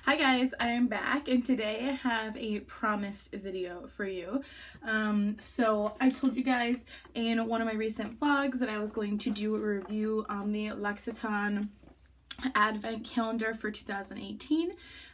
Hi guys, I am back and today I have a promised video for you. So I told you guys in one of my recent vlogs that I was going to do a review on the Lexicon Advent calendar for 2018,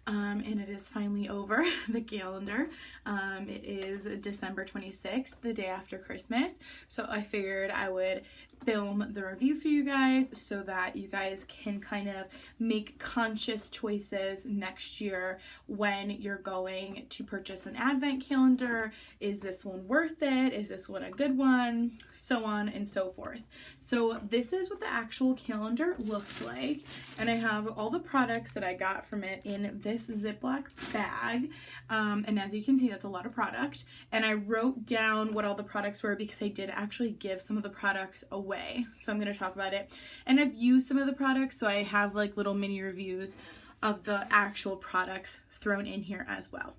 and it is finally over, the calendar. It is December 26th, the day after Christmas, so I figured I would film the review for you guys so that you guys can kind of make conscious choices next year when you're going to purchase an advent calendar. Is this one worth it? Is this one a good one? So on and so forth. So this is what the actual calendar looks like, and I have all the products that I got from it in this Ziploc bag, and as you can see, that's a lot of product, and I wrote down what all the products were because I did actually give some of the products away, so I'm going to talk about it. And I've used some of the products, so I have like little mini reviews of the actual products thrown in here as well.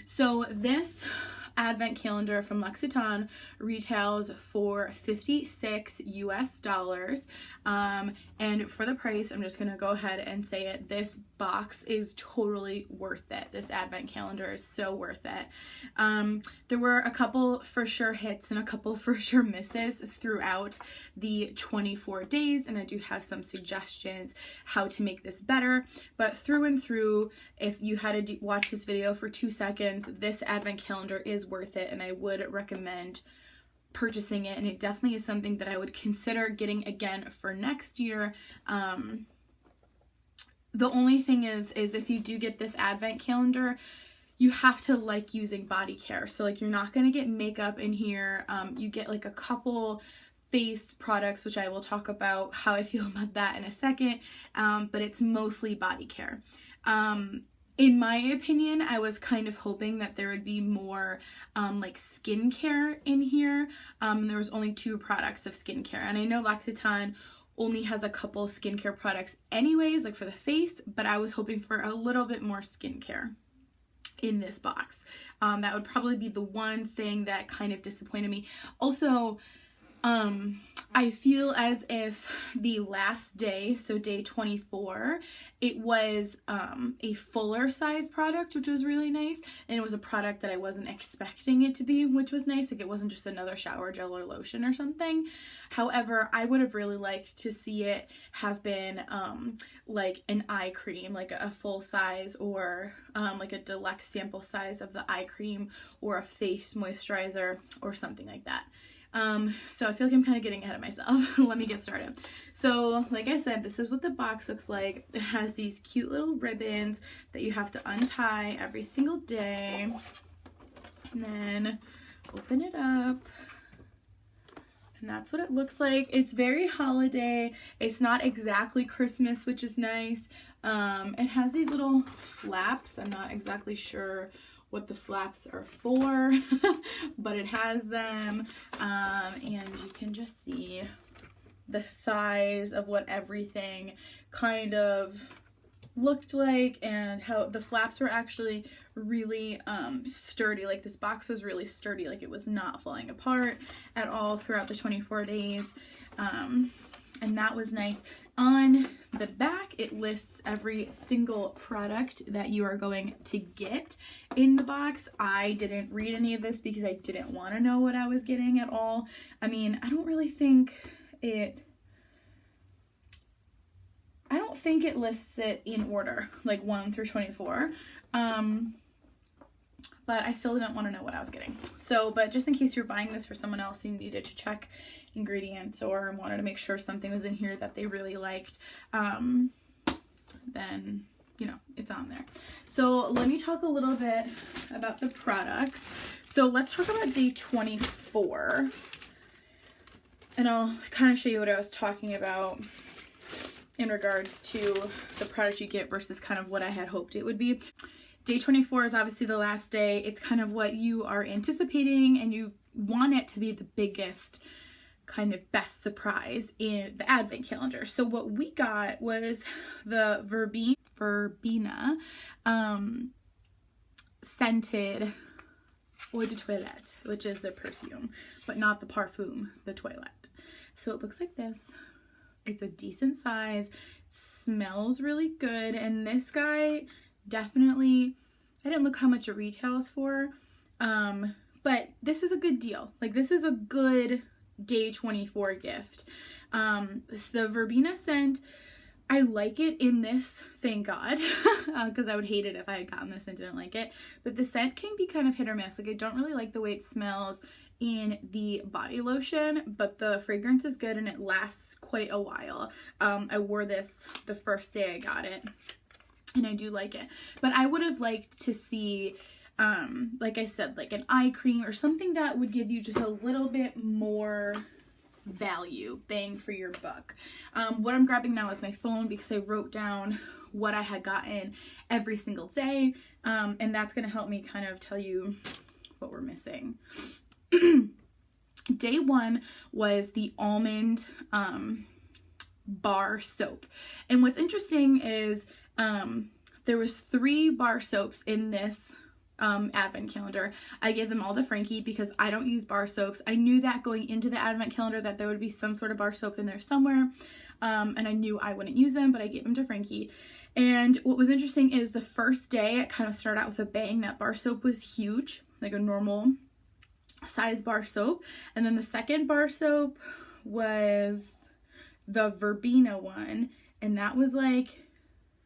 So this advent calendar from Lexicon retails for $56 US, and for the price, I'm just gonna go ahead and say it, this box is totally worth it. This advent calendar is so worth it. There were a couple for sure hits and a couple for sure misses throughout the 24 days, and I do have some suggestions how to make this better, but through and through, if you had to watch this video for 2 seconds, this advent calendar is worth it, and I would recommend purchasing it, and it definitely is something that I would consider getting again for next year. The only thing is if you do get this advent calendar, you have to like using body care. So like, you're not going to get makeup in here. You get like a couple face products, which I will talk about how I feel about that in a second, but it's mostly body care. In my opinion, I was kind of hoping that there would be more like skincare in here. There was only 2 products of skincare, and I know Lexicon only has a couple skincare products anyways, like for the face, but I was hoping for a little bit more skincare in this box. That would probably be the one thing that kind of disappointed me. Also, I feel as if the last day, so day 24, it was a fuller size product, which was really nice, and it was a product that I wasn't expecting it to be, which was nice. Like, it wasn't just another shower gel or lotion or something. However, I would have really liked to see it have been like an eye cream, like a full size, or like a deluxe sample size of the eye cream, or a face moisturizer or something like that. So I feel like I'm kind of getting ahead of myself. Let me get started. So like I said, this is what the box looks like. It has these cute little ribbons that you have to untie every single day, and then open it up, and that's what it looks like. It's very holiday. It's not exactly Christmas, which is nice. It has these little flaps. I'm not exactly sure what the flaps are for, but it has them, and you can just see the size of what everything kind of looked like, and how the flaps were actually really sturdy. Like, this box was really sturdy, like it was not falling apart at all throughout the 24 days, and that was nice. On the back, it lists every single product that you are going to get in the box. I didn't read any of this because I didn't want to know what I was getting at all. I mean, I don't think it lists it in order, like 1 through 24. But I still didn't want to know what I was getting. So, but just in case you're buying this for someone else, you needed to check ingredients or wanted to make sure something was in here that they really liked, then, you know, it's on there. So let me talk a little bit about the products. So let's talk about day 24, and I'll kind of show you what I was talking about in regards to the product you get versus kind of what I had hoped it would be. Day 24 is obviously the last day. It's kind of what you are anticipating, and you want it to be the biggest, kind of best surprise in the advent calendar. So what we got was the Verbena scented eau de toilette, which is the perfume, but not the parfum, the toilette. So it looks like this. It's a decent size, smells really good, and this guy definitely, I didn't look how much it retails for, but this is a good deal. Like, this is a good day 24 gift. The verbena scent, I like it in this, thank God, because I would hate it if I had gotten this and didn't like it. But the scent can be kind of hit or miss. Like, I don't really like the way it smells in the body lotion, but the fragrance is good and it lasts quite a while. I wore this the first day I got it, and I do like it. But I would have liked to see, like I said, like an eye cream or something that would give you just a little bit more value, bang for your buck. What I'm grabbing now is my phone because I wrote down what I had gotten every single day, and that's going to help me kind of tell you what we're missing. Day 1 was the almond bar soap, and what's interesting is there was 3 bar soaps in this advent calendar. I gave them all to Frankie because I don't use bar soaps. I knew that going into the advent calendar that there would be some sort of bar soap in there somewhere, and I knew I wouldn't use them, but I gave them to Frankie. And what was interesting is the first day it kind of started out with a bang. That bar soap was huge, like a normal size bar soap, and then the second bar soap was the verbena one, and that was like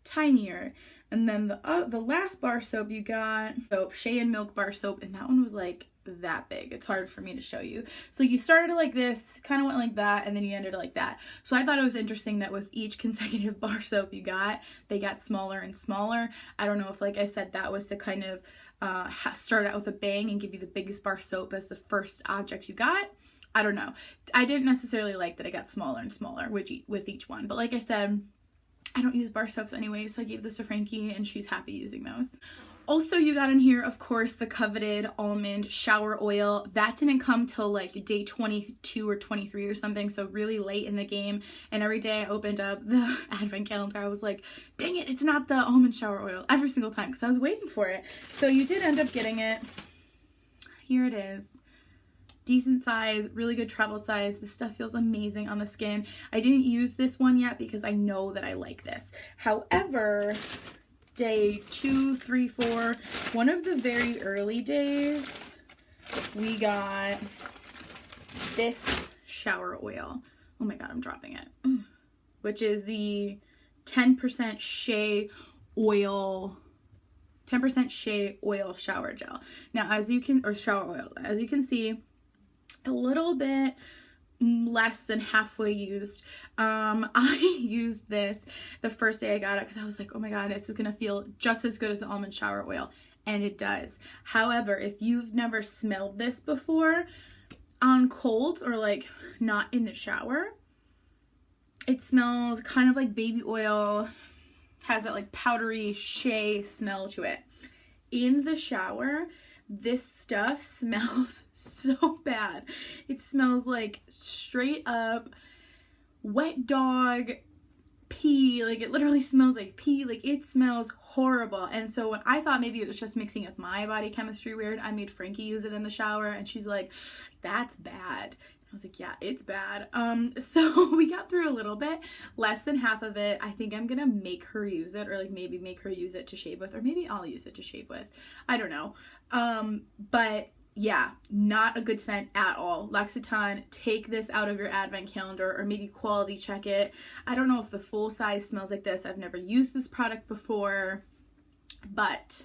tinier. And then the last bar soap you got, Shea and Milk bar soap, and that one was like that big. It's hard for me to show you. So you started like this, kind of went like that, and then you ended like that. So I thought it was interesting that with each consecutive bar soap you got, they got smaller and smaller. I don't know if, like I said, that was to kind of start out with a bang and give you the biggest bar soap as the first object you got. I don't know. I didn't necessarily like that it got smaller and smaller with each one. But like I said, I don't use bar soaps anyway, so I gave this to Frankie and she's happy using those. Also, you got in here, of course, the coveted almond shower oil. That didn't come till like day 22 or 23 or something, so really late in the game. And every day I opened up the advent calendar, I was like, dang it, it's not the almond shower oil every single time because I was waiting for it. So you did end up getting it. Here it is. Decent size, really good travel size. This stuff feels amazing on the skin. I didn't use this one yet because I know that I like this. However, day 2, 3, 4, one of the very early days, we got this shower oil. Oh my God, I'm dropping it. Which is the 10% shea oil, 10% shea oil shower gel. Now, as you can see, a little bit less than halfway used. I used this the first day I got it because I was like, oh my God, this is gonna feel just as good as the almond shower oil, and it does. However, if you've never smelled this before on cold or like not in the shower, it smells kind of like baby oil, has that like powdery shea smell to it. In the shower, this stuff smells so bad. It smells like straight up wet dog pee. Like, it literally smells like pee. Like, it smells horrible. And so when I thought maybe it was just mixing with my body chemistry weird, I made Frankie use it in the shower, and she's like, that's bad. I was like, yeah, it's bad. So we got through a little bit, less than half of it. I think I'm gonna make her use it, or like maybe make her use it to shave with, or maybe I'll use it to shave with. I don't know. But yeah, not a good scent at all. L'Occitane, take this out of your advent calendar, or maybe quality check it. I don't know if the full size smells like this. I've never used this product before, but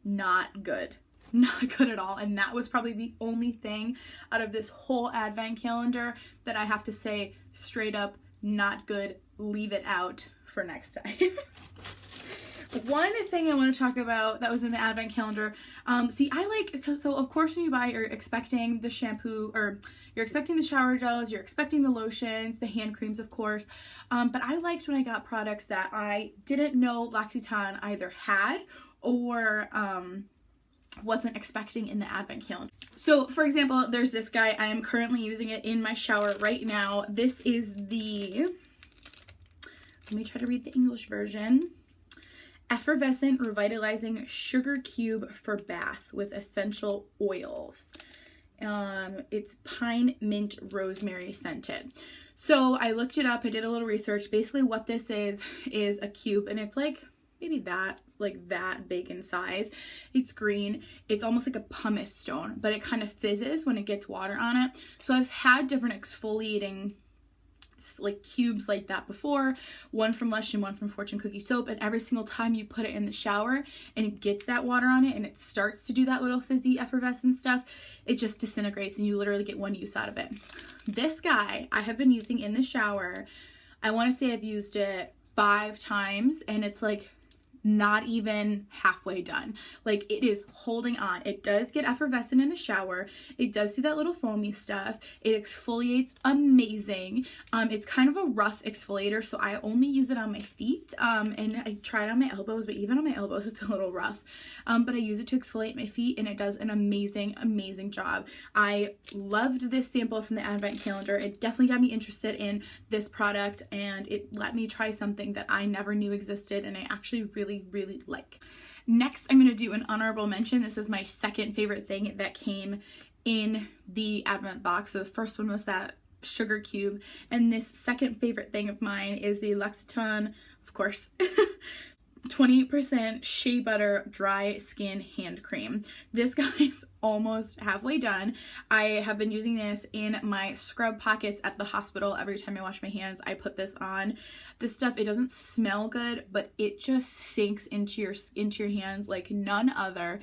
not good. Not good at all. And that was probably the only thing out of this whole advent calendar that I have to say straight up, not good. Leave it out for next time. One thing I want to talk about that was in the advent calendar, so of course when you buy, you're expecting the shampoo, or you're expecting the shower gels, you're expecting the lotions, the hand creams, of course, but I liked when I got products that I didn't know L'Occitane either had or wasn't expecting in the advent calendar. So for example, there's this guy. I am currently using it in my shower right now. This is the, let me try to read the English version. Effervescent Revitalizing Sugar Cube for Bath with Essential Oils. It's pine, mint, rosemary scented. So I looked it up, I did a little research. Basically what this is a cube, and it's like maybe that big in size. It's green. It's almost like a pumice stone, but it kind of fizzes when it gets water on it. So I've had different exfoliating like cubes like that before, one from Lush and one from Fortune Cookie Soap, and every single time you put it in the shower and it gets that water on it and it starts to do that little fizzy effervescent stuff, it just disintegrates and you literally get one use out of it. This guy I have been using in the shower. I want to say I've used it 5 times and it's like not even halfway done. Like, it is holding on. It does get effervescent in the shower. It does do that little foamy stuff. It exfoliates amazing. It's kind of a rough exfoliator, so I only use it on my feet, and I tried on my elbows, but even on my elbows it's a little rough. But I use it to exfoliate my feet and it does an amazing job. I loved this sample from the advent calendar. It definitely got me interested in this product and it let me try something that I never knew existed and I actually really like. Next, I'm going to do an honorable mention. This is my second favorite thing that came in the advent box. So the first one was that sugar cube, and this second favorite thing of mine is the L'Occitane, of course, 20% shea butter dry skin hand cream. This guy's almost halfway done. I have been using this in my scrub pockets at the hospital. Every time I wash my hands, I put this on. This stuff, it doesn't smell good, but it just sinks into your hands like none other.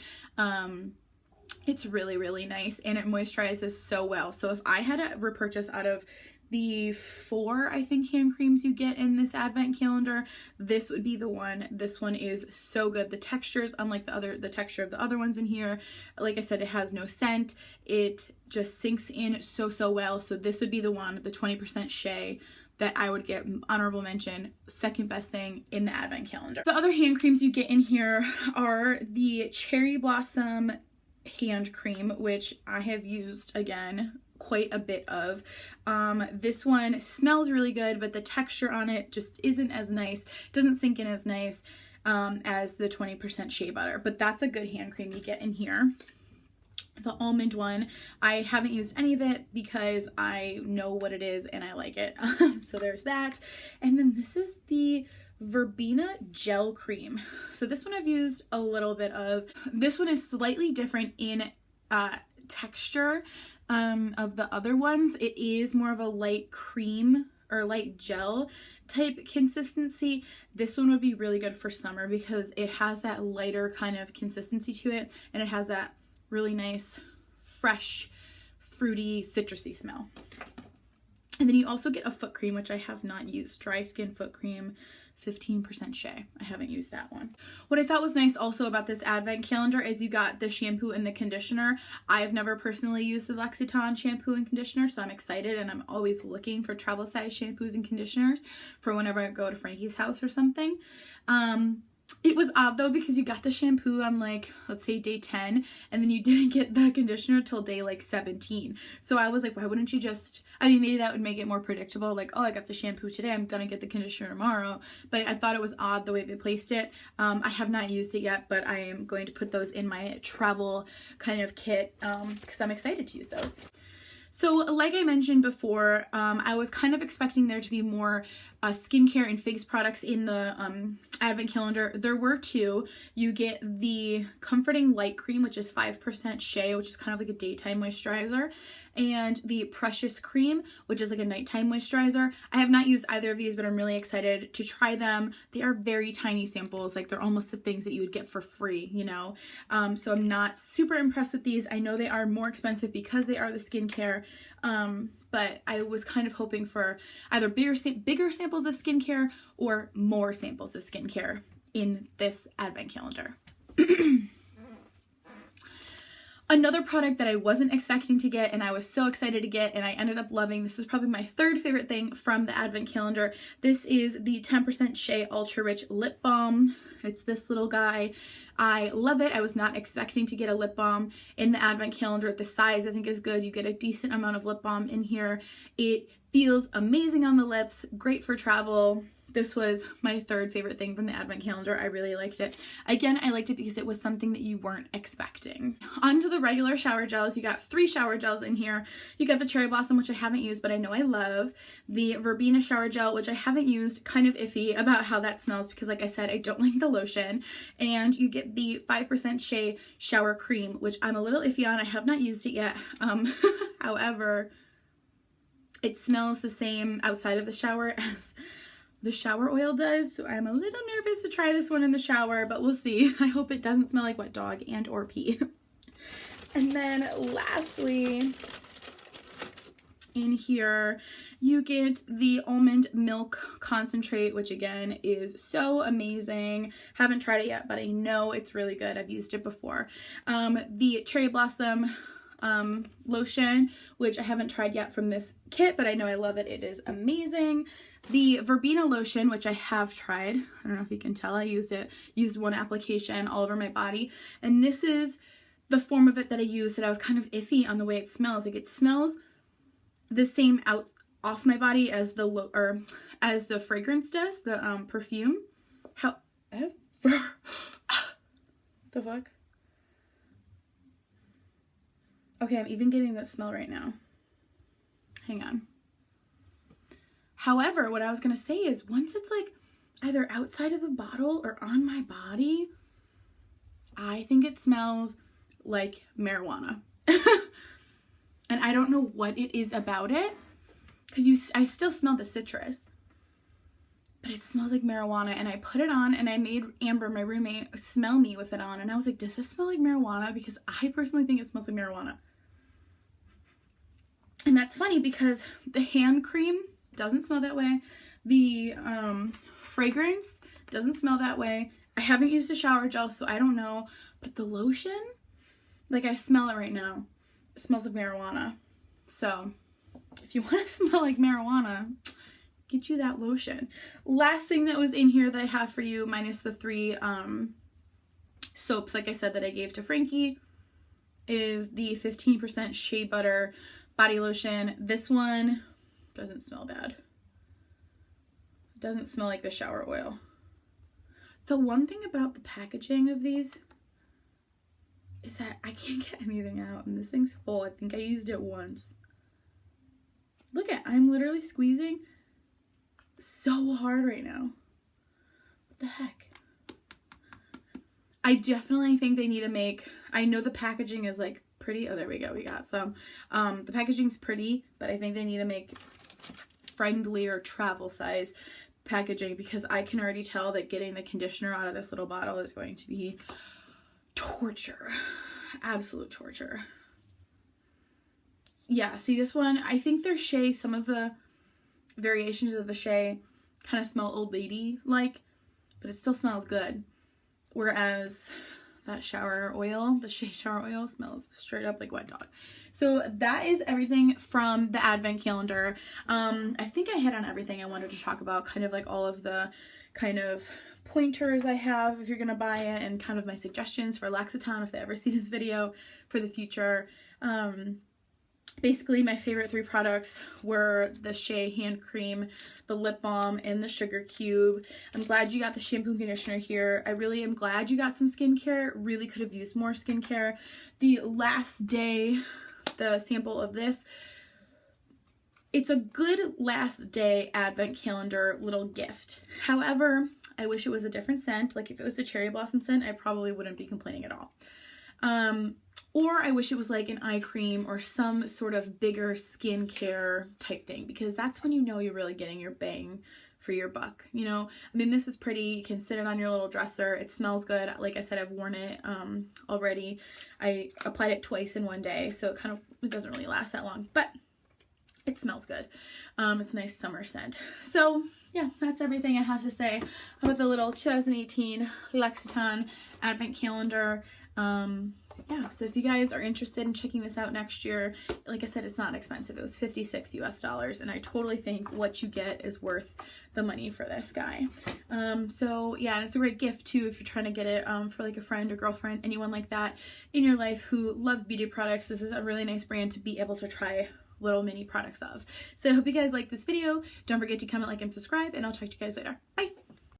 It's really nice and it moisturizes so well. So if I had to repurchase out of the 4, I think, hand creams you get in this advent calendar, this would be the one. This one is so good. The texture is unlike the texture of the other ones in here. Like I said, it has no scent. It just sinks in so well. So this would be the one, the 20% shea, that I would get honorable mention, second best thing in the advent calendar. The other hand creams you get in here are the Cherry Blossom hand cream, which I have used again quite a bit of. This one smells really good, but the texture on it just isn't as nice, doesn't sink in as nice as the 20% shea butter, but that's a good hand cream you get in here. The almond one, I haven't used any of it because I know what it is and I like it. So there's that. And then this is the Verbena gel cream. So this one I've used a little bit of. This one is slightly different in texture of the other ones. It is more of a light cream or light gel type consistency. This one would be really good for summer because it has that lighter kind of consistency to it and it has that really nice fresh fruity citrusy smell. And then you also get a foot cream, which I have not used. Dry skin foot cream, 15% shea. I haven't used that one. What I thought was nice also about this advent calendar is you got the shampoo and the conditioner. I've never personally used the L'Occitane shampoo and conditioner, so I'm excited and I'm always looking for travel size shampoos and conditioners for whenever I go to Frankie's house or something. It was odd though because you got the shampoo on like, let's say day 10 and then you didn't get the conditioner till day like 17. So I was like, why wouldn't you just, I mean, maybe that would make it more predictable. Like, oh, I got the shampoo today, I'm gonna get the conditioner tomorrow. But I thought it was odd the way they placed it. I have not used it yet, but I am going to put those in my travel kind of kit because I'm excited to use those. So like I mentioned before, I was kind of expecting there to be more skincare and face products in the advent calendar. There were 2. You get the Comforting Light Cream, which is 5% shea, which is kind of like a daytime moisturizer, and the Precious Cream, which is like a nighttime moisturizer. I have not used either of these, but I'm really excited to try them. They are very tiny samples, like they're almost the things that you would get for free, you know? So I'm not super impressed with these. I know they are more expensive because they are the skincare, but I was kind of hoping for either bigger samples of skincare or more samples of skincare in this advent calendar. Another product that I wasn't expecting to get and I was so excited to get and I ended up loving, this is probably my 3rd favorite thing from the advent calendar. This is the 10% Shea Ultra Rich Lip Balm. It's this little guy. I love it. I was not expecting to get a lip balm in the advent calendar. The size I think is good. You get a decent amount of lip balm in here. It feels amazing on the lips, great for travel. This was my third favorite thing from the advent calendar. I really liked it. Again, I liked it because it was something that you weren't expecting. Onto the regular shower gels. You got 3 shower gels in here. You got the Cherry Blossom, which I haven't used, but I know I love. The Verbena shower gel, which I haven't used, kind of iffy about how that smells because, like I said, I don't like the lotion. And you get the 5% Shea shower cream, which I'm a little iffy on. I have not used it yet. However, it smells the same outside of the shower as the shower oil does, so I'm a little nervous to try this one in the shower, but we'll see. I hope it doesn't smell like wet dog and or pee. And then lastly, in here, you get the almond milk concentrate, which again is so amazing. Haven't tried it yet, but I know it's really good. I've used it before. The Cherry Blossom lotion, which I haven't tried yet from this kit, but I know I love it. It is amazing. The Verbena lotion, which I have tried. I don't know if you can tell. I used one application all over my body. And this is the form of it that I used that I was kind of iffy on the way it smells. Like, it smells the same off my body as the fragrance does, the perfume. However, the fuck? Okay, I'm even getting that smell right now. Hang on. However, what I was going to say is once it's like either outside of the bottle or on my body, I think it smells like marijuana. And I don't know what it is about it because I still smell the citrus, but it smells like marijuana. And I put it on and I made Amber, my roommate, smell me with it on. And I was like, does this smell like marijuana? Because I personally think it smells like marijuana. And that's funny because the hand cream doesn't smell that way. The fragrance doesn't smell that way. I haven't used a shower gel, so I don't know. But the lotion, like, I smell it right now. It smells like marijuana. So if you want to smell like marijuana, get you that lotion. Last thing that was in here that I have for you, minus the 3 soaps, like I said, that I gave to Frankie, is the 15% shea butter body lotion. This one doesn't smell bad. It doesn't smell like the shower oil. The one thing about the packaging of these is that I can't get anything out, and this thing's full. I think I used it once. Look I'm literally squeezing so hard right now. What the heck? I definitely think they need to make, I know the packaging is like pretty. Oh, there we go. We got some. The packaging's pretty, but I think they need to make friendlier travel size packaging because I can already tell that getting the conditioner out of this little bottle is going to be torture. Absolute torture. Yeah, see this one, I think their shea, some of the variations of the shea kind of smell old lady like, but it still smells good. Whereas that shower oil, the shea shower oil, smells straight up like wet dog. So that is everything from the advent calendar. I think I hit on everything I wanted to talk about, kind of like all of the kind of pointers I have if you're gonna buy it, and kind of my suggestions for L'Occitane if they ever see this video for the future. Basically, my favorite 3 products were the Shea hand cream, the lip balm, and the sugar cube. I'm glad you got the shampoo and conditioner here. I really am glad you got some skincare. Really could have used more skincare. The last day, the sample of this, it's a good last day advent calendar little gift. However, I wish it was a different scent. Like if it was a cherry blossom scent, I probably wouldn't be complaining at all. Or I wish it was like an eye cream or some sort of bigger skincare type thing, because that's when you know you're really getting your bang for your buck, you know? I mean, this is pretty. You can sit it on your little dresser. It smells good. Like I said, I've worn it already. I applied it twice in one day, so it doesn't really last that long, but it smells good. It's a nice summer scent. So yeah, that's everything I have to say about the little 2018 L'Occitane advent calendar. Yeah, so if you guys are interested in checking this out next year, like I said, it's not expensive. It was $56 US, and I totally think what you get is worth the money for this guy. So yeah, and it's a great gift too if you're trying to get it for like a friend or girlfriend, anyone like that in your life who loves beauty products. This is a really nice brand to be able to try little mini products of. So I hope you guys like this video. Don't forget to comment, like, and subscribe, and I'll talk to you guys later. Bye!